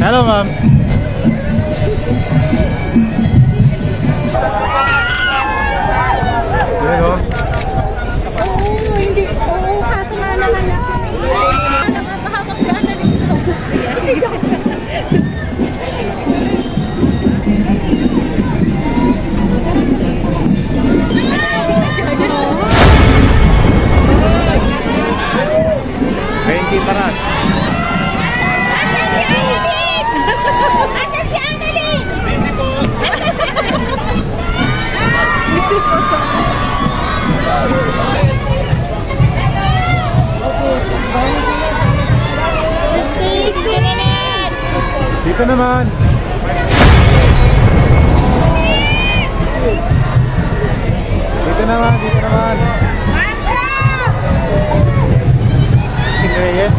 Hello, ma'am. Paras. Asan si Annalyn? Busy po. Busy po sa... Dito naman. Dito naman, dito naman. Reyes.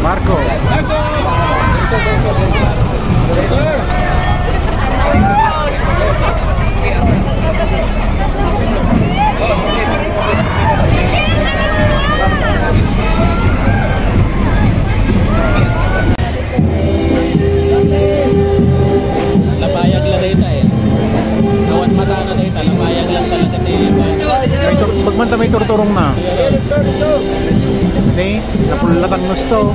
Marco. Lapayag lang dito eh. Kawat mata na dito. Lapayag lang talaga dito. Pagmanta may turturong na. Nih, napulatan gusto.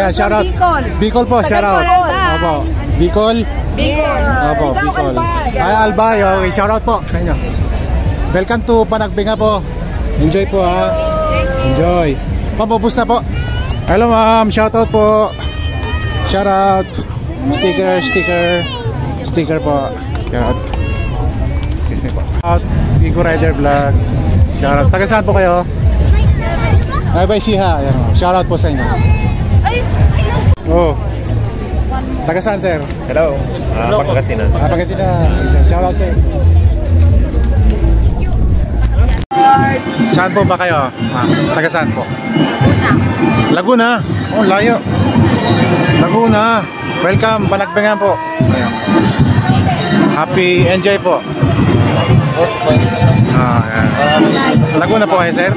Ayan, shoutout. Bicol po, shoutout. Opo. Bicol. Opo, Bicol. Ay, Albay. Okay, shoutout po sa inyo. Welcome to Panagbinga po. Enjoy po ha. Enjoy. Pabubus na po. Hello ma'am, shoutout po. Shoutout. Sticker po. Shoutout. Excuse me po. Shoutout. Bigo Rider Vlog. Shoutout. Taga saan po kayo? Ay, by Siha. Ayan, shoutout po sa inyo. Oh. Taga saan, sir? Hello. Pangasinan. Pangasinan. Shoutout sir. Saan po ba kayo? Taga saan po? Laguna. Oh, layo. Laguna. Welcome, Panagbingan po. Ayan. Happy enjoy po. Ayan. Laguna po kayo, sir?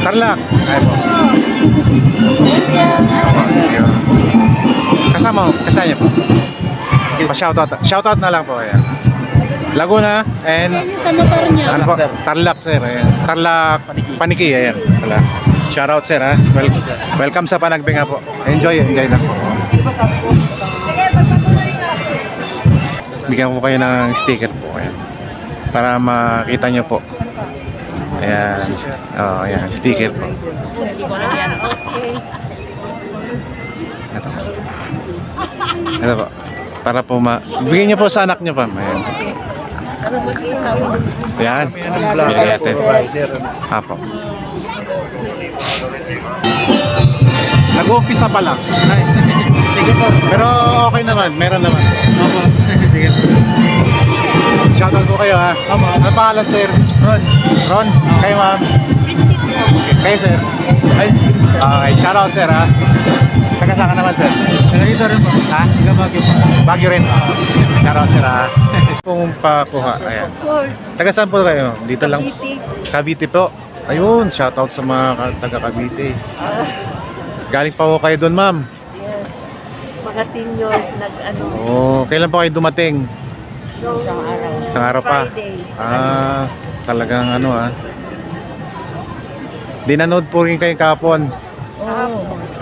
Tarlac. Ayan po. Kasama po. Shoutout na lang po. Ayan. Laguna and sa motor niya. ano po? Tarlac, sir. Ayan. Tarlac Paniki. Ayan. Shoutout, sir. Ha? Welcome sa Panagbingan po. Enjoy lang po. Bigyan ko kayo ng sticker po. Ayan. Para makita nyo po. Ayan. Oh, ayan. Sticker po. Ito. Ito po. Para po bigyan niyo po sa anak niyo pa. Ayan. Ayan. Bigyan natin. Apo. Nag-uumpisa pa lang. Sige po. Pero okay naman. Meron naman. Opo. Sige po. Shoutout po kayo ha. Ano pangalan sir? Ron. Ron? Kayo ma'am? Kayo sir? Okay, shoutout sir ha. Taga saan ka naman sir? Taga dito rin po. Ha? Taga Baguio po. Baguio rin. Shoutout sir ha. Kung pakuha, ayan. Taga saan po kayo? Dito lang. Cavite po. Ayun, shoutout sa mga taga Cavite. Galing pa po kayo doon ma'am. Yes. Mga seniors nag-ano. Oh, kailan po kayo dumating? Isang araw. Isang araw pa? Friday. Talagang ano Dinanood po rin kayo kahapon.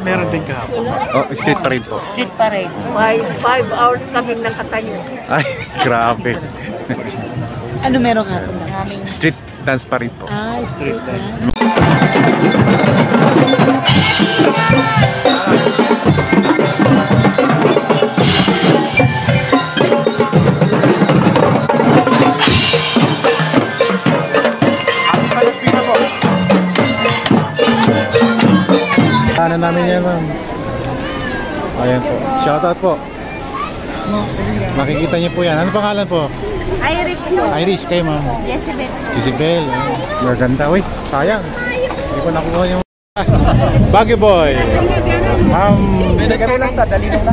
Meron din kahapon. Oh, street pa rin po. Street pa rin. 5 hours kaming nakatayo. Ay, grabe. Ano meron ka po? Maraming... Street dance pa rin po. Street dance. Ano namin yan ma'am? Ayan po. Shoutout po. Makikita niyo po yan. Ano pangalan po? Irish po. Irish kayo ma'am. Yesibet. Sisibel. Maganda. Uy, sayang. Hindi ko nakuha yung... Baguio boy. Pwede ka lang ta, dali lang.